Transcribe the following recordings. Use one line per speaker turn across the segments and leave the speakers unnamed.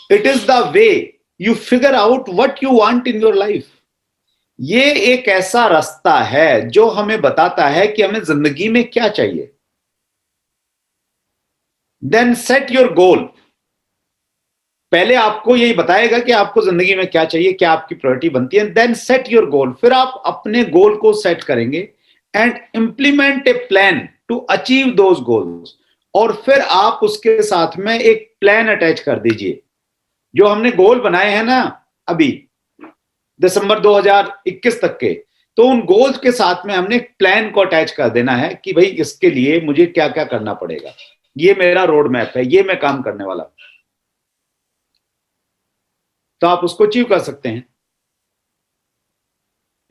It is the way you figure out what you want in your life. ये एक ऐसा रास्ता है जो हमें बताता है कि हमें जिंदगी में क्या चाहिए। Then set your goal. पहले आपको यही बताएगा कि आपको जिंदगी में क्या चाहिए, क्या आपकी प्रायोरिटी बनती है। देन सेट योर गोल, फिर आप अपने गोल को सेट करेंगे and implement a plan to achieve those goals. और फिर आप उसके साथ में एक प्लान अटैच कर दीजिए। जो हमने गोल बनाए हैं ना अभी दिसंबर 2021 तक के, तो उन गोल्स के साथ में हमने एक प्लान को अटैच कर देना है कि भाई इसके लिए मुझे क्या क्या करना पड़ेगा, ये मेरा रोड मैप है, ये मैं काम करने वाला, तो आप उसको अचीव कर सकते हैं।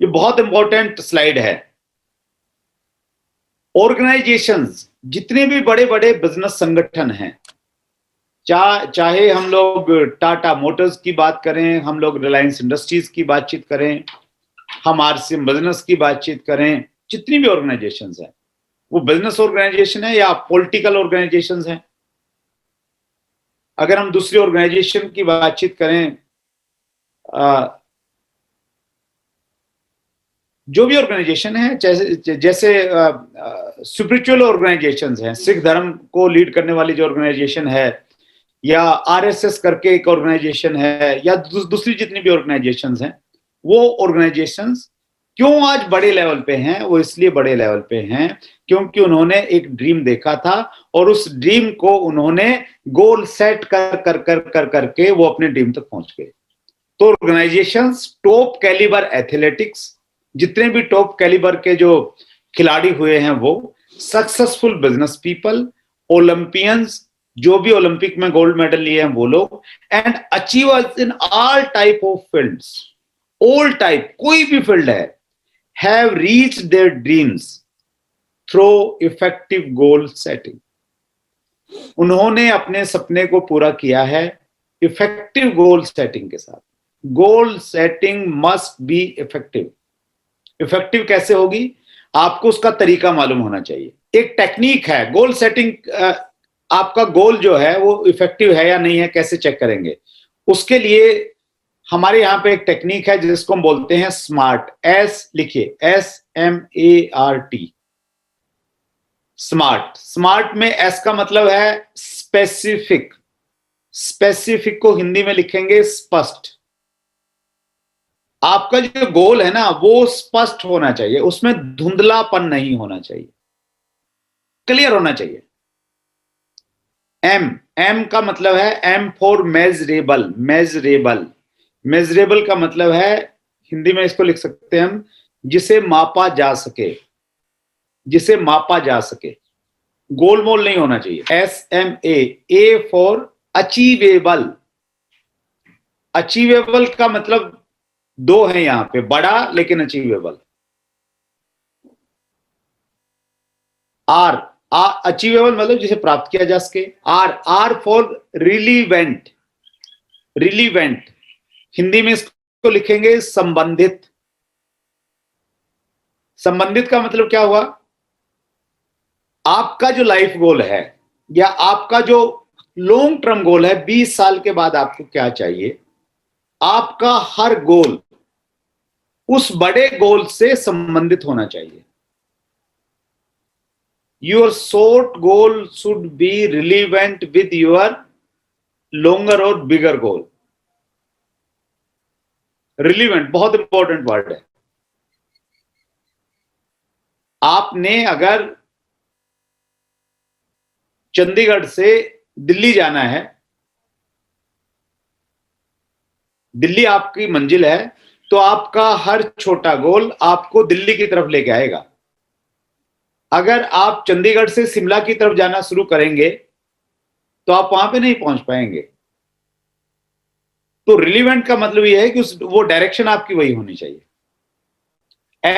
ये बहुत इंपॉर्टेंट स्लाइड है। ऑर्गेनाइजेशंस, जितने भी बड़े बड़े बिजनेस संगठन हैं, चाहे हम लोग टाटा मोटर्स की बात करें, हम लोग रिलायंस इंडस्ट्रीज की बातचीत करें, हम आरसीएम बिजनेस की बातचीत करें, जितनी भी ऑर्गेनाइजेशंस हैं, वो बिजनेस ऑर्गेनाइजेशन है या पॉलिटिकल ऑर्गेनाइजेशंस हैं। अगर हम दूसरी ऑर्गेनाइजेशन की बातचीत करें, जो भी ऑर्गेनाइजेशन है, जैसे स्पिरिचुअल ऑर्गेनाइजेशंस हैं, सिख धर्म को लीड करने वाली जो ऑर्गेनाइजेशन है, या आरएसएस करके एक ऑर्गेनाइजेशन है, या दूसरी जितनी भी ऑर्गेनाइजेशंस हैं, वो ऑर्गेनाइजेशंस क्यों आज बड़े लेवल पे हैं? वो इसलिए बड़े लेवल पे हैं क्योंकि उन्होंने एक ड्रीम देखा था और उस ड्रीम को उन्होंने गोल सेट कर कर कर कर करके वो अपने ड्रीम तक पहुंच गए। तो ऑर्गेनाइजेशंस, टॉप कैलिबर एथलेटिक्स, जितने भी टॉप कैलिबर के जो खिलाड़ी हुए हैं, वो सक्सेसफुल बिजनेस पीपल, ओलंपियंस, जो भी ओलंपिक में गोल्ड मेडल लिए हैं वो लोग, and achievers in all type of fields, all type, कोई भी फील्ड है, have reached their dreams through effective goal setting. उन्होंने अपने सपने को पूरा किया है इफेक्टिव गोल सेटिंग के साथ। Goal setting must be effective. Effective कैसे होगी? आपको उसका तरीका मालूम होना चाहिए। एक टेक्निक है गोल सेटिंग। आपका गोल जो है वो इफेक्टिव है या नहीं है, कैसे चेक करेंगे? उसके लिए हमारे यहाँ पे एक टेक्निक है जिसको हम बोलते हैं स्मार्ट। एस लिखिए, SMART, स्मार्ट। स्मार्ट में एस का मतलब है स्पेसिफिक। स्पेसिफिक को हिंदी में लिखेंगे स्पष्ट। आपका जो गोल है ना वो स्पष्ट होना चाहिए, उसमें धुंधलापन नहीं होना चाहिए, क्लियर होना चाहिए। एम का मतलब है M for measurable. Measurable, measurable का मतलब है, हिंदी में इसको लिख सकते हैं हम, जिसे मापा जा सके, जिसे मापा जा सके। गोल मोल नहीं होना चाहिए। SMA, A for achievable. Achievable का मतलब दो है यहां पे, बड़ा लेकिन अचीवेबल। आर, अचीवेबल मतलब जिसे प्राप्त किया जा सके। R for relevant. Relevant, Hindi में इसको लिखेंगे संबंधित। संबंधित का मतलब क्या हुआ? आपका जो लाइफ गोल है या आपका जो लॉन्ग टर्म गोल है, 20 साल के बाद आपको क्या चाहिए, आपका हर गोल उस बड़े गोल से संबंधित होना चाहिए। Your short goal should be relevant with your longer और बिगर गोल। रिलीवेंट बहुत इंपॉर्टेंट वर्ड है। आपने अगर चंडीगढ़ से दिल्ली जाना है, दिल्ली आपकी मंजिल है, तो आपका हर छोटा गोल आपको दिल्ली की तरफ लेके आएगा। अगर आप चंडीगढ़ से शिमला की तरफ जाना शुरू करेंगे तो आप वहां पे नहीं पहुंच पाएंगे। तो रिलीवेंट का मतलब यह है कि वो डायरेक्शन आपकी वही होनी चाहिए।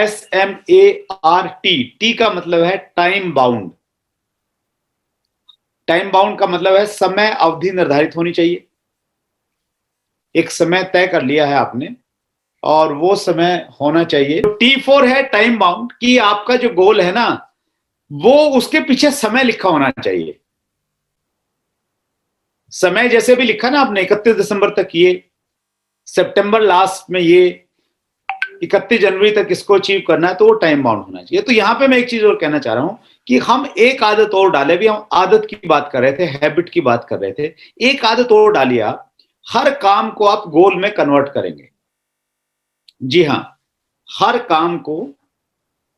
SMART, टी का मतलब है टाइम बाउंड। टाइम बाउंड का मतलब है समय अवधि निर्धारित होनी चाहिए। एक समय तय कर लिया है आपने और वो समय होना चाहिए। T4 है टाइम बाउंड, कि आपका जो गोल है ना वो उसके पीछे समय लिखा होना चाहिए। समय जैसे भी लिखा ना आपने 31 दिसंबर तक ये, सितंबर लास्ट में ये, 31 जनवरी तक इसको अचीव करना है, तो वो टाइम बाउंड होना चाहिए। तो यहां पे मैं एक चीज और कहना चाह रहा हूं कि हम एक आदत और डाले, भी हम आदत की बात कर रहे थे, हैबिट की बात कर रहे थे, एक आदत और डालिए आप, हर काम को आप गोल में कन्वर्ट करेंगे। जी हां, हर काम को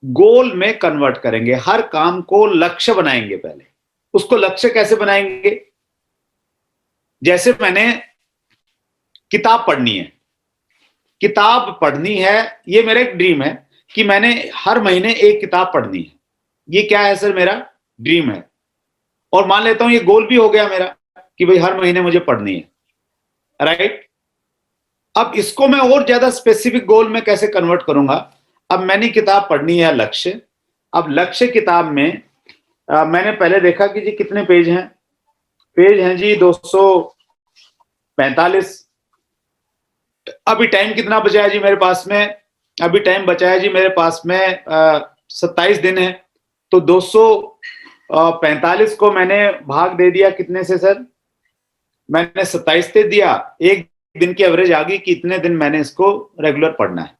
गोल में कन्वर्ट करेंगे, हर काम को लक्ष्य बनाएंगे। पहले उसको लक्ष्य कैसे बनाएंगे? जैसे मैंने किताब पढ़नी है, किताब पढ़नी है, ये मेरा एक ड्रीम है कि मैंने हर महीने एक किताब पढ़नी है। ये क्या है सर? मेरा ड्रीम है। और मान लेता हूं ये गोल भी हो गया मेरा कि भाई हर महीने मुझे पढ़नी है, राइट। अब इसको मैं और ज्यादा स्पेसिफिक गोल में कैसे कन्वर्ट करूंगा? अब मैंने किताब पढ़नी है, लक्ष्य। अब लक्ष्य किताब में मैंने पहले देखा कि जी कितने पेज हैं। पेज हैं जी 245। अभी टाइम कितना बचा है जी मेरे पास में? अभी टाइम बचा है जी मेरे पास में 27 दिन है। तो 245 को मैंने भाग दे दिया कितने से सर? मैंने 27 से दिया, एक दिन की एवरेज आ गई कि इतने दिन मैंने इसको रेगुलर पढ़ना है।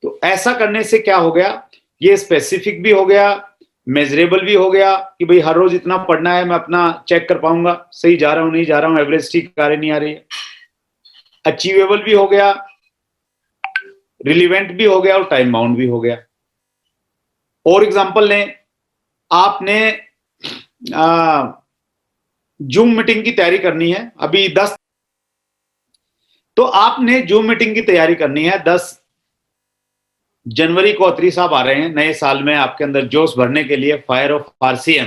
तो ऐसा करने से क्या हो गया? ये स्पेसिफिक भी हो गया, मेजरेबल भी हो गया कि भाई हर रोज इतना पढ़ना है, मैं अपना चेक कर पाऊंगा सही जा रहा हूं नहीं जा रहा हूं, एवरेज ठीक आ रही नहीं आ रही है। अचीवेबल भी हो गया, रिलीवेंट भी हो गया और टाइम बाउंड भी हो गया। और एग्जांपल लें, आपने जूम मीटिंग की तैयारी करनी है अभी 10, तो आपने जूम मीटिंग की तैयारी करनी है 10 जनवरी को। अत्री साहब आ रहे हैं नए साल में आपके अंदर जोश भरने के लिए, फायर ऑफ आरसीएम।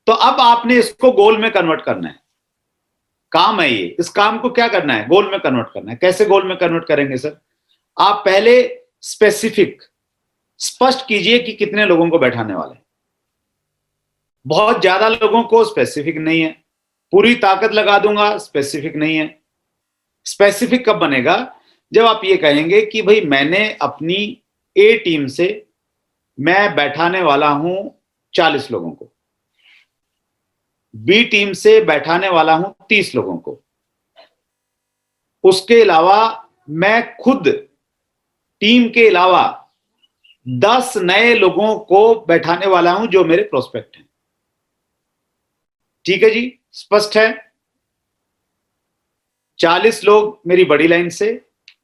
तो अब आपने इसको गोल में कन्वर्ट करना है। काम है ये, इस काम को क्या करना है? गोल में कन्वर्ट करना है। कैसे गोल में कन्वर्ट करेंगे सर? आप पहले स्पेसिफिक, स्पष्ट कीजिए कि कितने लोगों को बैठाने वाले। बहुत ज्यादा लोगों को, स्पेसिफिक नहीं है। पूरी ताकत लगा दूंगा, स्पेसिफिक नहीं है। स्पेसिफिक कब बनेगा? जब आप ये कहेंगे कि भाई मैंने अपनी ए टीम से मैं बैठाने वाला हूं 40 लोगों को, बी टीम से बैठाने वाला हूं 30 लोगों को, उसके अलावा मैं खुद टीम के अलावा 10 नए लोगों को बैठाने वाला हूं जो मेरे प्रोस्पेक्ट हैं। ठीक है जी, स्पष्ट है। 40 लोग मेरी बड़ी लाइन से,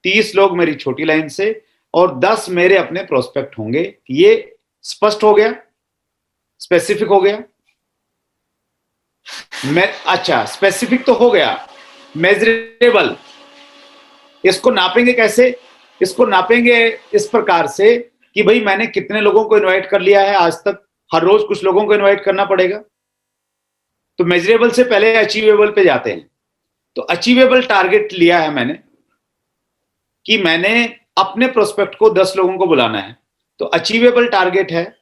30 लोग मेरी छोटी लाइन से और 10 मेरे अपने प्रोस्पेक्ट होंगे। ये स्पष्ट हो गया, स्पेसिफिक हो गया। अच्छा, स्पेसिफिक तो हो गया, मेजरेबल। इसको नापेंगे कैसे? इसको नापेंगे इस प्रकार से कि भाई मैंने कितने लोगों को इनवाइट कर लिया है आज तक। हर रोज कुछ लोगों को इनवाइट करना पड़ेगा। तो मेजरेबल से पहले अचीवेबल पे जाते हैं। तो अचीवेबल टारगेट लिया है मैंने कि मैंने अपने प्रोस्पेक्ट को 10 लोगों को बुलाना है। तो अचीवेबल टारगेट है।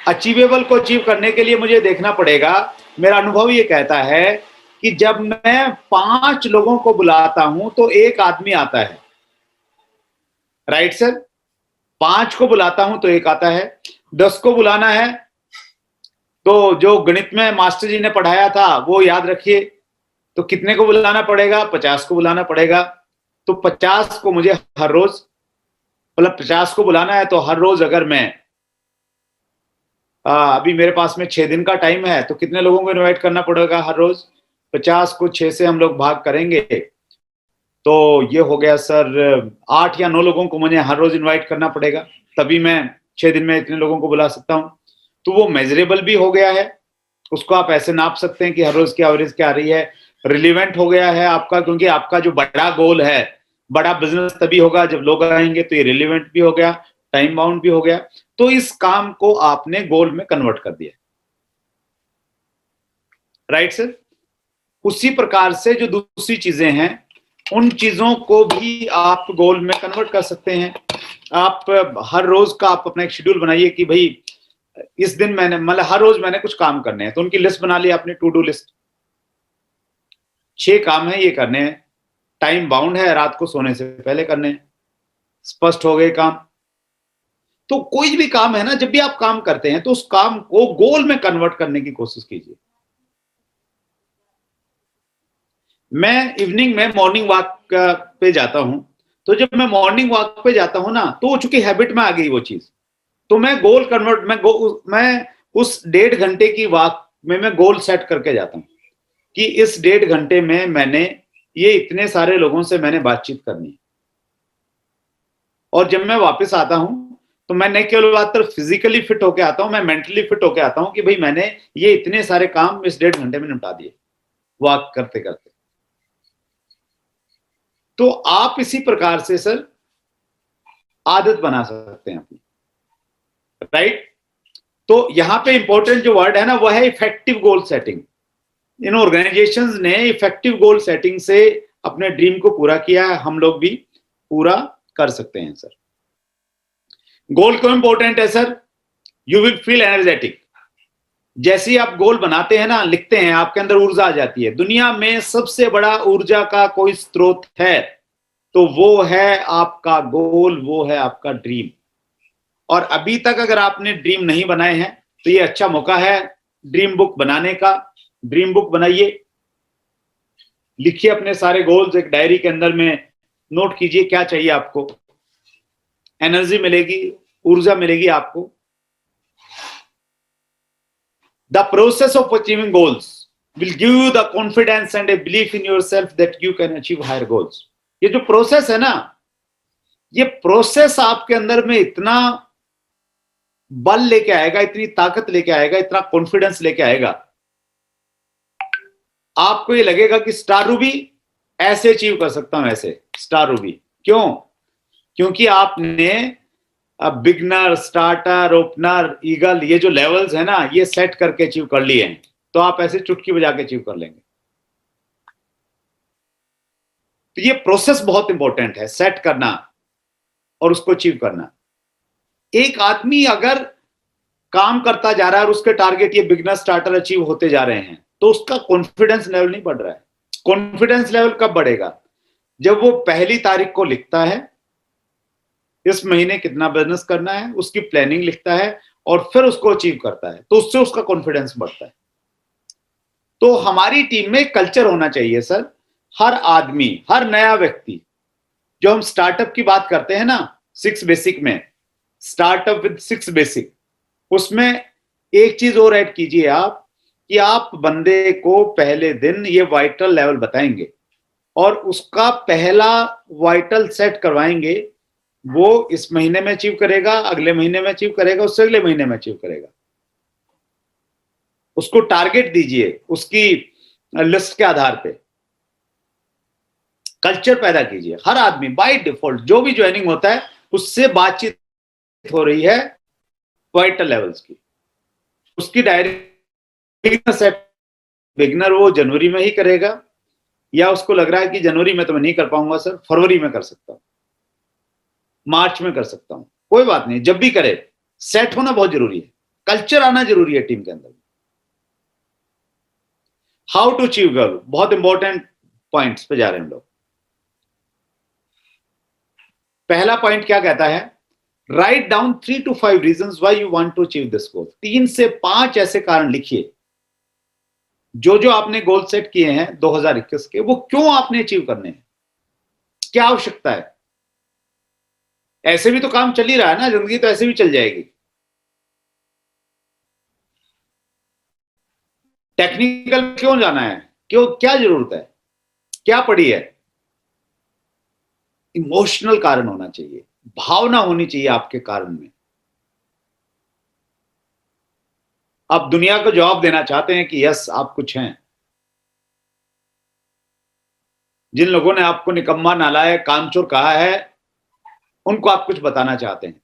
अचीवेबल को अचीव करने के लिए मुझे देखना पड़ेगा, मेरा अनुभव ये कहता है कि जब मैं 5 लोगों को बुलाता हूं तो एक आदमी आता है, राइट सर। 5 को बुलाता हूं तो एक आता है। 10 को बुलाना है तो जो गणित में मास्टर जी ने पढ़ाया था वो याद रखिए। तो कितने को बुलाना पड़ेगा? 50 को बुलाना पड़ेगा। तो 50 को मुझे हर रोज, मतलब 50 को बुलाना है तो हर रोज अगर मैं अभी मेरे पास में 6 दिन का टाइम है तो कितने लोगों को इनवाइट करना पड़ेगा हर रोज? 50 को 6 से हम लोग भाग करेंगे तो ये हो गया सर 8 या 9 लोगों को मुझे हर रोज इनवाइट करना पड़ेगा, तभी मैं 6 दिन में इतने लोगों को बुला सकता हूं। तो वो मेजरेबल भी हो गया है, उसको आप ऐसे नाप सकते हैं कि हर रोज की एवरेज क्या आ रही है। रिलीवेंट हो गया है आपका, क्योंकि आपका जो बड़ा गोल है, बड़ा बिजनेस तभी होगा जब लोग आएंगे। तो ये रिलीवेंट भी हो गया, टाइम बाउंड भी हो गया। तो इस काम को आपने गोल में कन्वर्ट कर दिया, राइट सर। उसी प्रकार से जो दूसरी चीजें हैं उन चीजों को भी आप गोल में कन्वर्ट कर सकते हैं। आप हर रोज का आप अपना एक शेड्यूल बनाइए कि भाई इस दिन मैंने, मतलब हर रोज मैंने कुछ काम करने हैं, तो उनकी लिस्ट बना ली आपने, टू डू लिस्ट। 6 काम है ये करने हैं, टाइम बाउंड है, रात को सोने से पहले करने हैं। स्पष्ट हो गए काम। तो कोई भी काम है ना, जब भी आप काम करते हैं तो उस काम को गोल में कन्वर्ट करने की कोशिश कीजिए। मैं इवनिंग में मॉर्निंग वॉक पे जाता हूं, तो जब मैं मॉर्निंग वॉक पे जाता हूं ना, तो चूंकि हैबिट में आ गई वो चीज, तो मैं गोल कन्वर्ट मैं उस 1.5 घंटे की वॉक में मैं गोल सेट करके जाता हूं कि इस 1.5 घंटे में मैंने ये इतने सारे लोगों से मैंने बातचीत करनी है। और जब मैं वापस आता हूं, तो मैं न केवल बात फिजिकली फिट होके आता हूं, मैं मेंटली फिट होके आता हूं कि भाई मैंने ये इतने सारे काम इस 1.5 घंटे में निपटा दिए वॉक करते करते। तो आप इसी प्रकार से सर आदत बना सकते हैं अपनी, राइट। तो यहां पे इंपॉर्टेंट जो वर्ड है ना, वह है इफेक्टिव गोल सेटिंग। इन ऑर्गेनाइजेशंस ने इफेक्टिव गोल सेटिंग से अपने ड्रीम को पूरा किया है, हम लोग भी पूरा कर सकते हैं सर। गोल क्यों इंपॉर्टेंट है sir? You will feel energetic. जैसे ही आप गोल बनाते हैं ना, लिखते हैं, आपके अंदर ऊर्जा आ जाती है। दुनिया में सबसे बड़ा ऊर्जा का कोई स्रोत है तो वो है आपका गोल, वो है आपका ड्रीम। और अभी तक अगर आपने ड्रीम नहीं बनाए हैं तो ये अच्छा मौका है ड्रीम बुक बनाने का। ड्रीम बुक बनाइए, लिखिए अपने सारे गोल्स एक डायरी के अंदर में, नोट कीजिए क्या चाहिए आपको, एनर्जी मिलेगी, ऊर्जा मिलेगी आपको। The process of achieving goals will give you the confidence and a belief in yourself that you can achieve higher goals. ये जो प्रोसेस है ना, ये प्रोसेस आपके अंदर में इतना बल लेके आएगा, इतनी ताकत लेके आएगा, इतना कॉन्फिडेंस लेके आएगा, आपको ये लगेगा कि स्टार रूबी ऐसे अचीव कर सकता हूं, ऐसे स्टार रूबी। क्यों? क्योंकि आपने बिगनर, स्टार्टर, ओपनर, ईगल, ये जो लेवल्स है ना, ये सेट करके अचीव कर लिए हैं, तो आप ऐसे चुटकी बजा के अचीव कर लेंगे। तो ये प्रोसेस बहुत इंपॉर्टेंट है, सेट करना और उसको अचीव करना। एक आदमी अगर काम करता जा रहा है और उसके टारगेट ये बिगनर, स्टार्टर अचीव होते जा रहे हैं, तो उसका कॉन्फिडेंस लेवल नहीं बढ़ रहा है। कॉन्फिडेंस लेवल कब बढ़ेगा? जब वो पहली तारीख को लिखता है इस महीने कितना बिजनेस करना है, उसकी प्लानिंग लिखता है और फिर उसको अचीव करता है, तो उससे उसका कॉन्फिडेंस बढ़ता है। तो हमारी टीम में कल्चर होना चाहिए सर। हर आदमी, हर नया व्यक्ति, जो हम स्टार्टअप की बात करते हैं ना, 6 बेसिक में, स्टार्टअप विद 6 बेसिक, उसमें एक चीज और ऐड कीजिए आप, कि आप बंदे को पहले दिन ये वाइटल लेवल बताएंगे और उसका पहला वाइटल सेट करवाएंगे। वो इस महीने में अचीव करेगा, अगले महीने में अचीव करेगा, उससे अगले महीने में अचीव करेगा। उसको टारगेट दीजिए उसकी लिस्ट के आधार पे, कल्चर पैदा कीजिए। हर आदमी बाय डिफॉल्ट जो भी ज्वाइनिंग होता है उससे बातचीत हो रही है वाइटल लेवल्स की, उसकी डायरी सेट। बिगनर वो जनवरी में ही करेगा, या उसको लग रहा है कि जनवरी में तो मैं नहीं कर पाऊंगा सर, फरवरी में कर सकता हूं, मार्च में कर सकता हूं, कोई बात नहीं, जब भी करे। सेट होना बहुत जरूरी है, कल्चर आना जरूरी है टीम के अंदर। हाउ टू अचीव गोल, बहुत इंपॉर्टेंट पॉइंट्स पे जा रहे हैं हम लोग। पहला पॉइंट क्या कहता है? Write down 3 to 5 reasons why you want to achieve this goal. 3 से 5 ऐसे कारण लिखिए जो जो आपने गोल सेट किए हैं 2021 के, वो क्यों आपने अचीव करने हैं, क्या आवश्यकता है। ऐसे भी तो काम चल ही रहा है ना, जिंदगी तो ऐसे भी चल जाएगी। टेक्निकल क्यों जाना है, क्यों, क्या जरूरत है, क्या पड़ी है। इमोशनल कारण होना चाहिए, भावना होनी चाहिए आपके कारण में। आप दुनिया को जवाब देना चाहते हैं कि यस आप कुछ हैं। जिन लोगों ने आपको निकम्मा, नालायक, कामचोर कहा है, उनको आप कुछ बताना चाहते हैं।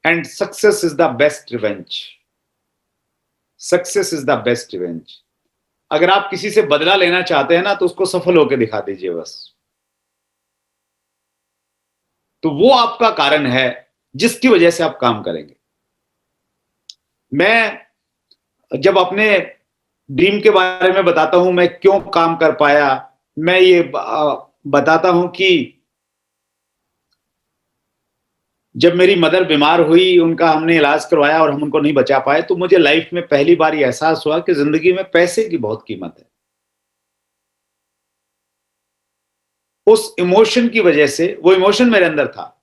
And success is the best revenge. Success is the best revenge. अगर आप किसी से बदला लेना चाहते हैं ना, तो उसको सफल होकर दिखा दीजिए बस। तो वो आपका कारण है जिसकी वजह से आप काम करेंगे। मैं जब अपने ड्रीम के बारे में बताता हूं, मैं क्यों काम कर पाया, मैं ये बताता हूं कि जब मेरी मदर बीमार हुई, उनका हमने इलाज करवाया और हम उनको नहीं बचा पाए, तो मुझे लाइफ में पहली बार ये एहसास हुआ कि जिंदगी में पैसे की बहुत कीमत है। उस इमोशन की वजह से, वो इमोशन मेरे अंदर था,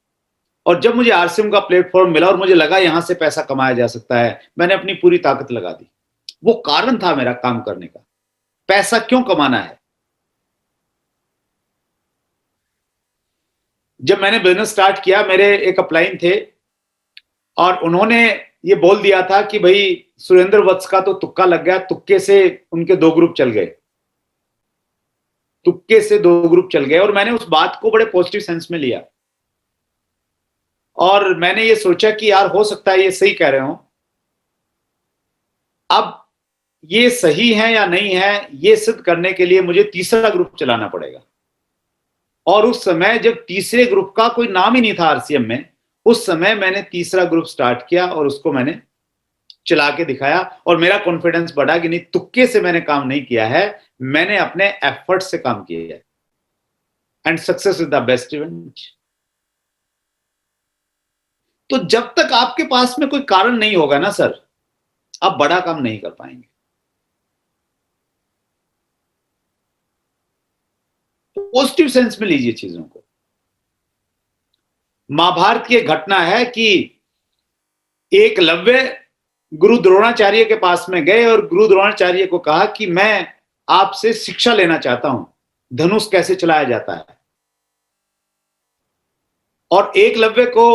और जब मुझे आरसीएम का प्लेटफॉर्म मिला और मुझे लगा यहां से पैसा कमाया जा सकता है, मैंने अपनी पूरी ताकत लगा दी। वो कारण था मेरा काम करने का। पैसा क्यों कमाना है? जब मैंने बिजनेस स्टार्ट किया, मेरे एक अपलाइन थे और उन्होंने ये बोल दिया था कि भाई सुरेंद्र वत्स का तो तुक्का लग गया। तुक्के से उनके दो ग्रुप चल गए, तुक्के से दो ग्रुप चल गए। और मैंने उस बात को बड़े पॉजिटिव सेंस में लिया और मैंने ये सोचा कि यार हो सकता है ये सही कह रहे हो। अब ये सही है या नहीं है, ये सिद्ध करने के लिए मुझे तीसरा ग्रुप चलाना पड़ेगा। और उस समय जब तीसरे ग्रुप का कोई नाम ही नहीं था आरसीएम में, उस समय मैंने तीसरा ग्रुप स्टार्ट किया और उसको मैंने चला के दिखाया। और मेरा कॉन्फिडेंस बढ़ा कि नहीं, तुक्के से मैंने काम नहीं किया है, मैंने अपने एफर्ट से काम किया है। And success is the best event. तो जब तक आपके पास में कोई कारण नहीं होगा ना सर, आप बड़ा काम नहीं कर पाएंगे। पॉजिटिव सेंस में लीजिए चीजों को। महाभारत की एक घटना है कि एकलव्य गुरु द्रोणाचार्य के पास में गए और गुरु द्रोणाचार्य को कहा कि मैं आपसे शिक्षा लेना चाहता हूं, धनुष कैसे चलाया जाता है। और एकलव्य को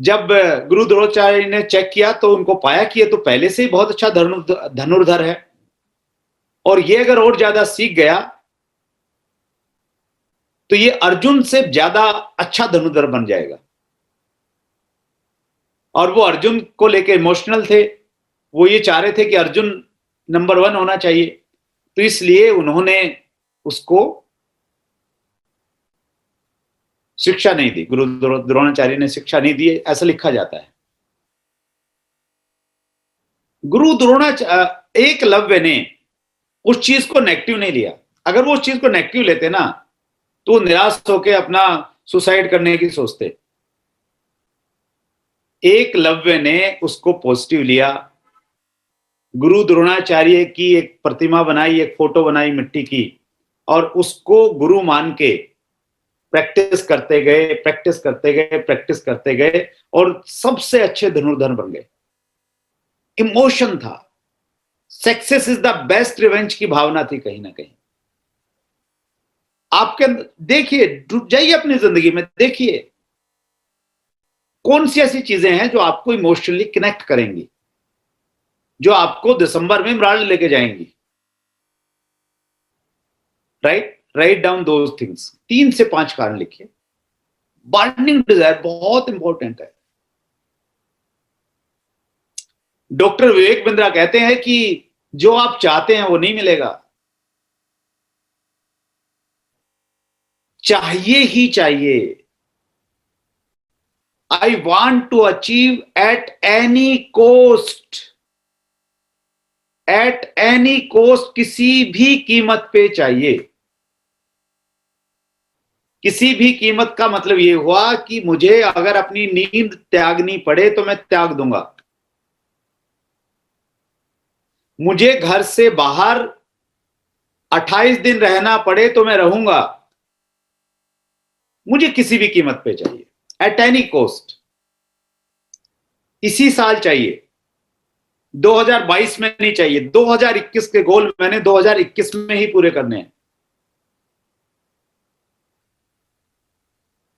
जब गुरु द्रोणाचार्य ने चेक किया तो उनको पाया कि ये तो पहले से ही बहुत अच्छा धनुर्धर है, और ये अगर और ज्यादा सीख गया तो ये अर्जुन से ज्यादा अच्छा धनुर्धर बन जाएगा। और वो अर्जुन को लेके इमोशनल थे, वो ये चाह रहे थे कि अर्जुन नंबर 1 होना चाहिए। तो इसलिए उन्होंने उसको शिक्षा नहीं दी, गुरु द्रोणाचार्य ने शिक्षा नहीं दी, ऐसा लिखा जाता है। गुरु द्रोणाचार्य एकलव्य ने उस चीज को नेगेटिव नहीं लिया। अगर वो उस चीज को नेगेटिव लेते ना तो निराश होकर अपना सुसाइड करने की सोचते। एकलव्य ने उसको पॉजिटिव लिया। गुरु द्रोणाचार्य की एक प्रतिमा बनाई, एक फोटो बनाई मिट्टी की, और उसको गुरु मान के प्रैक्टिस करते गए, प्रैक्टिस करते गए, प्रैक्टिस करते गए, और सबसे अच्छे धनुर्धर बन गए। इमोशन था, success is the best revenge की भावना थी कहीं ना कहीं आपके अंदर। देखिए, डूब जाइए अपनी जिंदगी में, देखिए कौन सी ऐसी चीजें हैं जो आपको इमोशनली कनेक्ट करेंगी, जो आपको दिसंबर में मनाली लेके जाएंगी। Write down those things. 3 से 5 कारण लिखिए। बर्निंग डिजायर बहुत इंपॉर्टेंट है। डॉक्टर विवेक बिंद्रा कहते हैं कि जो आप चाहते हैं वो नहीं मिलेगा, चाहिए ही चाहिए। I want to achieve at any cost, at any cost, किसी भी कीमत पे चाहिए। किसी भी कीमत का मतलब यह हुआ कि मुझे अगर अपनी नींद त्यागनी पड़े तो मैं त्याग दूंगा। मुझे घर से बाहर 28 दिन रहना पड़े तो मैं रहूंगा। मुझे किसी भी कीमत पे चाहिए, एट एनी कॉस्ट। इसी साल चाहिए, 2022 में नहीं चाहिए। 2021 के गोल मैंने 2021 में ही पूरे करने हैं।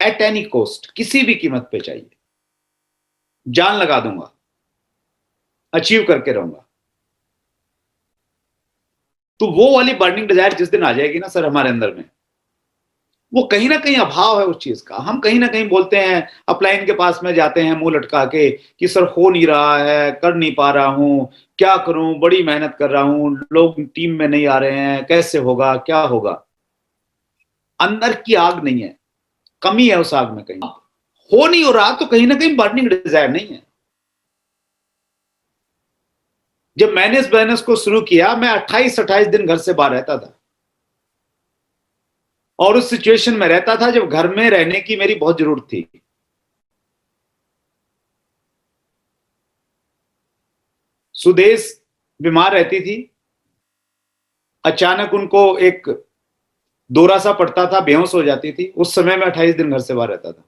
एट एनी कॉस्ट, किसी भी कीमत पे चाहिए, जान लगा दूंगा, अचीव करके रहूंगा। तो वो वाली बर्निंग डिजायर जिस दिन आ जाएगी ना सर हमारे अंदर में, वो कहीं ना कहीं अभाव है उस चीज का। हम कहीं ना कहीं बोलते हैं, अपलाइन के पास में जाते हैं मुंह लटका के कि सर हो नहीं रहा है, कर नहीं पा रहा हूं, क्या करूं, बड़ी मेहनत कर रहा हूं, लोग टीम में नहीं आ रहे हैं, कैसे होगा, क्या होगा। अंदर की आग नहीं है, कमी है उस आग में। कहीं हो नहीं हो रहा तो कहीं ना कहीं बर्निंग डिजायर नहीं है। जब मैंने इस बिजनेस को शुरू किया, मैं 28-28 दिन घर से बाहर रहता था, और उस सिचुएशन में रहता था जब घर में रहने की मेरी बहुत जरूरत थी। सुदेश बीमार रहती थी। अचानक उनको एक दौरा सा पड़ता था, बेहोश हो जाती थी। उस समय में 28 दिन घर से बाहर रहता था।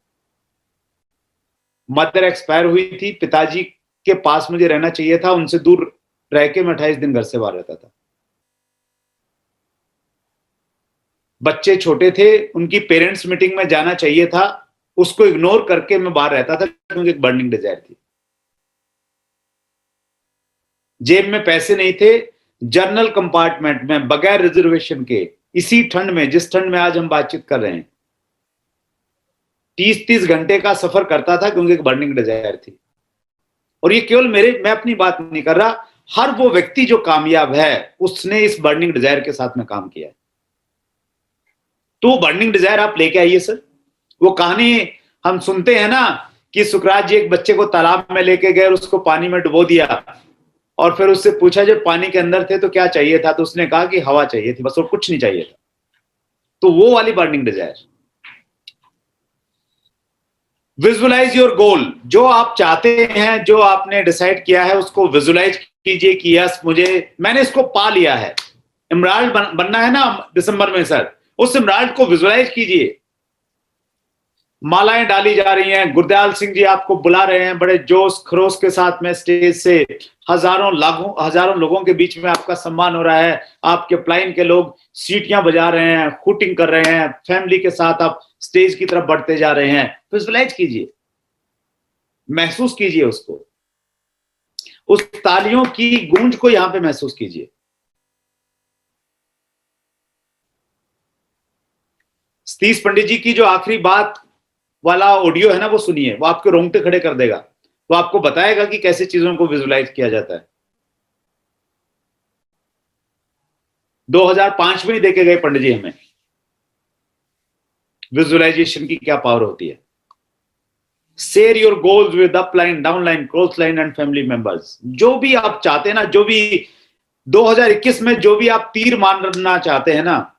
मदर एक्सपायर हुई थी, पिताजी के पास मुझे रहना चाहिए था, उनसे दूर रह के मैं 28 दिन घर से बाहर रहता था। बच्चे छोटे थे, उनकी पेरेंट्स मीटिंग में जाना चाहिए था, उसको इग्नोर करके मैं बाहर रहता था क्योंकि एक बर्निंग डिजायर थी। जेब में पैसे नहीं थे, जर्नल कंपार्टमेंट में बगैर रिजर्वेशन के, इसी ठंड में, जिस ठंड में आज हम बातचीत कर रहे हैं, 30-30 घंटे का सफर करता था क्योंकि एक बर्निंग डिजायर थी। और ये केवल मैं अपनी बात नहीं कर रहा, हर वो व्यक्ति जो कामयाब है उसने इस बर्निंग डिजायर के साथ में काम किया है। तो बर्निंग डिजायर आप लेके आइए सर। वो कहानी हम सुनते हैं ना कि सुकरात जी एक बच्चे को तालाब में लेके गए और उसको पानी में डुबो दिया, और फिर उससे पूछा जब पानी के अंदर थे तो क्या चाहिए था, तो उसने कहा कि हवा चाहिए थी, बस और कुछ नहीं चाहिए था। तो वो वाली burning desire. Visualize your goal, जो आप चाहते हैं, जो आपने डिसाइड किया है, उसको विजुअलाइज कीजिए कि यस मैंने इसको पा लिया है। इमराल्ड बनना है ना दिसंबर में सर, उस इमराल्ड को विजुअलाइज कीजिए। मालाएं डाली जा रही हैं, गुरदयाल सिंह जी आपको बुला रहे हैं बड़े जोश खरोश के साथ में स्टेज से, हजारों लोगों के बीच में आपका सम्मान हो रहा है, आपके प्लाइन के लोग सीटियां बजा रहे हैं, हुटिंग कर रहे हैं, फैमिली के साथ आप स्टेज की तरफ बढ़ते जा रहे हैं। विजुअलाइज कीजिए, महसूस कीजिए उसको, उस तालियों की गूंज को यहां पे महसूस कीजिए। सतीश पंडित जी की जो आखिरी बात वाला ऑडियो है ना, वो सुनिए, वो आपके रोंगटे खड़े कर देगा। वो आपको बताएगा कि कैसे चीजों को विजुअलाइज किया जाता है। 2005 में ही देके गए पंडित जी हमें विजुअलाइजेशन की क्या पावर होती है। Share your goals with upline, downline, cross line and family members. जो भी आप चाहते हैं ना, जो भी 2021 में जो भी आप तीर मारना चाहते हैं ना,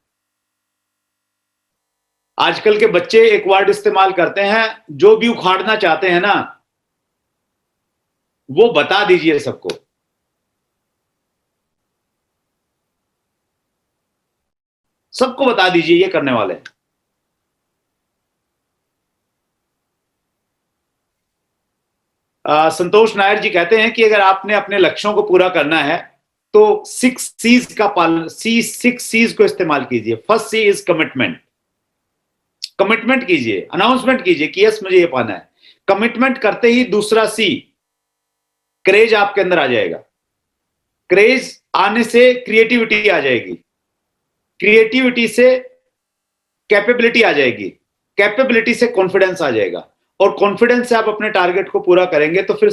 आजकल के बच्चे एक वर्ड इस्तेमाल करते हैं, जो भी उखाड़ना चाहते हैं ना, वो बता दीजिए सबको। सबको बता दीजिए, ये करने वाले हैं। संतोष नायर जी कहते हैं कि अगर आपने अपने लक्ष्यों को पूरा करना है तो 6 C's को इस्तेमाल कीजिए। First C is commitment. Commitment कीजिए, अनाउंसमेंट कीजिए कि यस मुझे ये पाना है। कमिटमेंट करते ही दूसरा सी, क्रेज आपके अंदर आ जाएगा। क्रेज आने से क्रिएटिविटी आ जाएगी, क्रिएटिविटी से कैपेबिलिटी आ जाएगी, कैपेबिलिटी से कॉन्फिडेंस आ जाएगा, और कॉन्फिडेंस से आप अपने टारगेट को पूरा करेंगे। तो फिर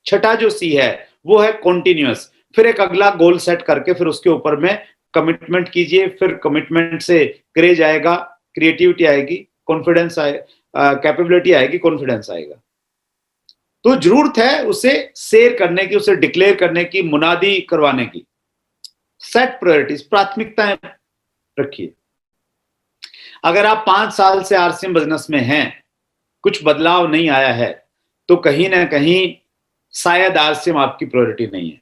छठा जो सी है वो है कॉन्टिन्यूअस। फिर एक अगला गोल सेट करके फिर उसके ऊपर में कमिटमेंट कीजिए। फिर कमिटमेंट से क्रेज आएगा, क्रिएटिविटी आएगी, कॉन्फिडेंस आए, कैपेबिलिटी आएगी, कॉन्फिडेंस आएगा। तो जरूरत है उसे शेयर करने की, उसे डिक्लेयर करने की, मुनादी करवाने की। सेट प्रायोरिटीज, प्राथमिकताएं रखिए। अगर आप 5 साल से आरसीएम बिजनेस में हैं, कुछ बदलाव नहीं आया है, तो कहीं ना कहीं शायद आरसीएम आपकी प्रायोरिटी नहीं है।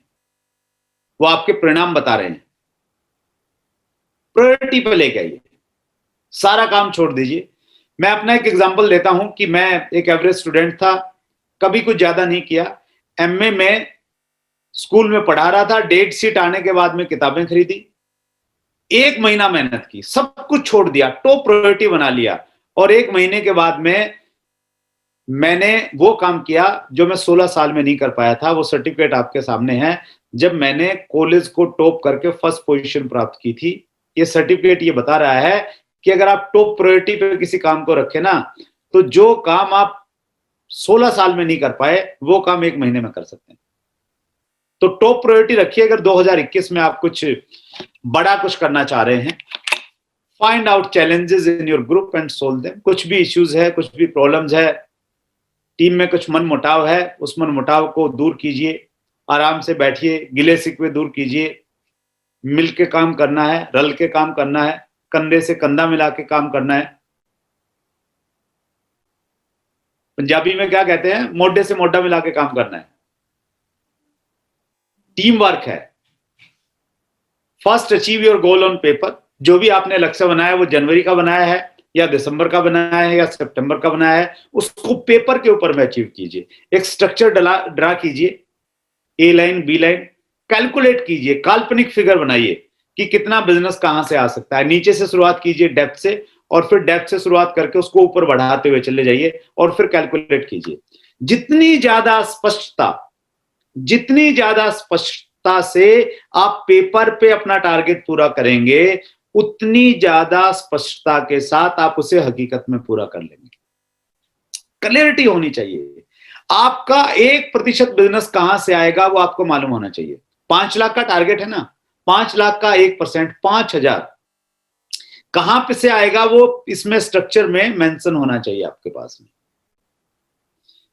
वो आपके परिणाम बता रहे हैं। प्रायोरिटी पे लेके आइए, सारा काम छोड़ दीजिए। मैं अपना एक एग्जांपल देता हूं कि मैं एक एवरेज स्टूडेंट था, कभी कुछ ज्यादा नहीं किया। एमए में स्कूल में पढ़ा रहा था, डेट शीट आने के बाद में किताबें खरीदी, 1 महीना मेहनत की, सब कुछ छोड़ दिया, टॉप प्रायोरिटी बना लिया, और 1 महीने के बाद में मैंने वो काम किया जो मैं 16 साल में नहीं कर पाया था। वो सर्टिफिकेट आपके सामने है, जब मैंने कॉलेज को टॉप करके फर्स्ट पोजीशन प्राप्त की थी। ये सर्टिफिकेट ये बता रहा है कि अगर आप टॉप प्रायोरिटी पे किसी काम को रखें ना, तो जो काम आप 16 साल में नहीं कर पाए वो काम 1 महीने में कर सकते हैं। तो टॉप प्रायोरिटी रखिए। अगर 2021 में आप कुछ बड़ा कुछ करना चाह रहे हैं, find out challenges in your group and solve them. कुछ भी इश्यूज है, कुछ भी प्रॉब्लम्स है, टीम में कुछ मन मुटाव है, उस मन मुटाव को दूर कीजिए। आराम से बैठिए, गिले शिकवे दूर कीजिए। मिल के काम करना है, रल के काम करना है, कंधे से कंधा मिला के काम करना है। पंजाबी में क्या कहते हैं, मोढे से मोढा मिला के काम करना है। टीम वर्क है। First achieve your goal on paper, जो भी आपने लक्ष्य बनाया है वो जनवरी का बनाया है या दिसंबर का बनाया है या सितंबर का बनाया है, उसको पेपर के ऊपर में अचीव कीजिए। एक स्ट्रक्चर ड्रा कीजिए, ए लाइन बी लाइन, कैलकुलेट कीजिए, काल्पनिक फिगर बनाइए कि कितना बिजनेस कहां से आ सकता है। नीचे से शुरुआत कीजिए डेप्थ से, और फिर डेप्थ से शुरुआत करके उसको ऊपर बढ़ाते हुए चले जाइए और फिर कैलकुलेट कीजिए। जितनी ज्यादा स्पष्टता से आप पेपर पे अपना टारगेट पूरा करेंगे, उतनी ज्यादा स्पष्टता के साथ आप उसे हकीकत में पूरा कर लेंगे। क्लैरिटी होनी चाहिए। आपका 1% बिजनेस कहां से आएगा वो आपको मालूम होना चाहिए। 5 लाख का टारगेट है ना, 5 लाख का 1% 5,000 कहां पे से आएगा वो इसमें स्ट्रक्चर में मेंशन होना चाहिए आपके पास में।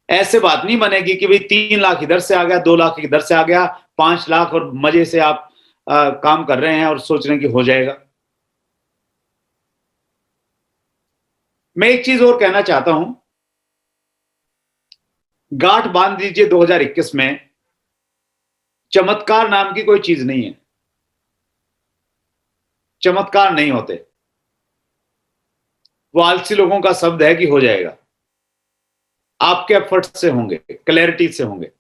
ऐसे बात नहीं बनेगी कि भाई 3 लाख इधर से आ गया, 2 लाख इधर से आ गया, 5 लाख और मजे से आप काम कर रहे हैं और सोच रहे हैं कि हो जाएगा। मैं एक चीज और कहना चाहता हूं, गांठ बांध दीजिए 2021 में, चमत्कार नाम की कोई चीज नहीं है। चमत्कार नहीं होते, वो आलसी लोगों का शब्द है कि हो जाएगा। आपके एफर्ट से होंगे, क्लैरिटी से होंगे।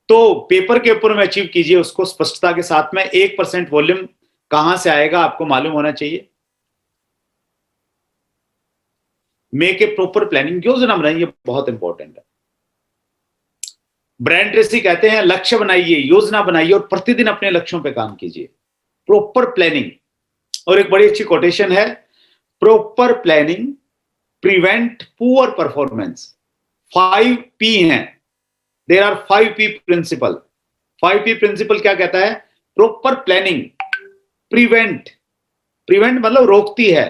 तो पेपर के ऊपर में अचीव कीजिए उसको स्पष्टता के साथ में। 1% वॉल्यूम कहां से आएगा आपको मालूम होना चाहिए। मेक ए प्रॉपर प्लानिंग, योजना बनाइए, बहुत इंपॉर्टेंट है। ब्रायन ट्रेसी कहते हैं लक्ष्य बनाइए, योजना बनाइए और प्रतिदिन अपने लक्ष्यों पे काम कीजिए। Proper planning. और एक बड़ी अच्छी कोटेशन है, proper planning prevent poor performance. 5P हैं, there are 5P principal. 5P principal क्या कहता है? प्रॉपर प्लानिंग प्रिवेंट मतलब रोकती है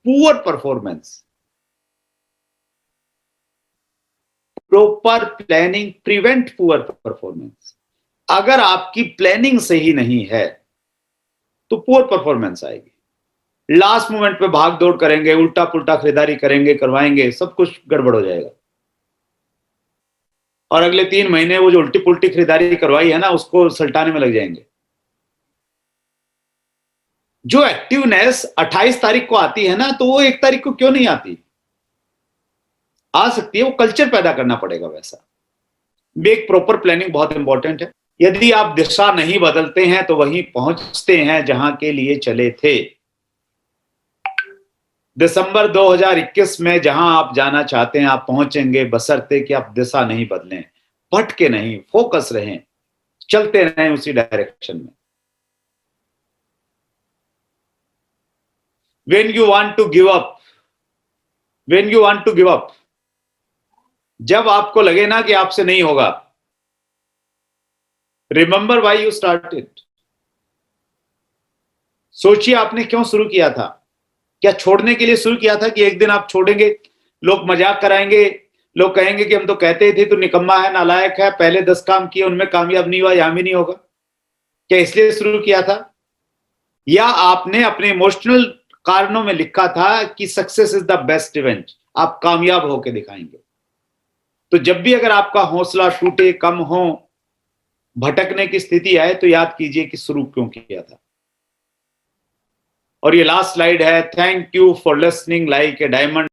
poor performance. Proper planning prevent poor performance. अगर आपकी प्लानिंग सही नहीं है तो पुअर परफॉर्मेंस आएगी। लास्ट मोमेंट पे भाग दौड़ करेंगे, उल्टा पुल्टा खरीदारी करेंगे, करवाएंगे, सब कुछ गड़बड़ हो जाएगा। और अगले 3 महीने वो जो उल्टी पुल्टी खरीदारी करवाई है ना, उसको सल्टाने में लग जाएंगे। जो एक्टिवनेस 28 तारीख को आती है ना, तो वो 1 तारीख को क्यों नहीं आती? आ सकती है, वो कल्चर पैदा करना पड़ेगा वैसा। एक प्रॉपर प्लानिंग बहुत इंपॉर्टेंट है। यदि आप दिशा नहीं बदलते हैं तो वहीं पहुंचते हैं जहां के लिए चले थे। दिसंबर 2021 में जहां आप जाना चाहते हैं आप पहुंचेंगे, बशर्ते कि आप दिशा नहीं बदलें, भटके नहीं, फोकस रहें, चलते रहें उसी डायरेक्शन में। When you want to give up, जब आपको लगे ना कि आपसे नहीं होगा, रिमेंबर व्हाई यू स्टार्टेड। सोचिए आपने क्यों शुरू किया था। क्या छोड़ने के लिए शुरू किया था कि एक दिन आप छोड़ेंगे, लोग मजाक कराएंगे, लोग कहेंगे कि हम तो कहते थे तू निकम्मा है, नालायक है, पहले 10 काम किए उनमें कामयाब नहीं हुआ, यहां भी नहीं होगा? क्या इसलिए शुरू किया था? या आपने अपने इमोशनल कारणों में लिखा था कि success is the best event, आप कामयाब होकर दिखाएंगे? तो जब भी अगर आपका हौसला टूटे, कम हो, भटकने की स्थिति आए, तो याद कीजिए कि शुरू क्यों किया था। और ये लास्ट स्लाइड है। Thank you for listening like a diamond.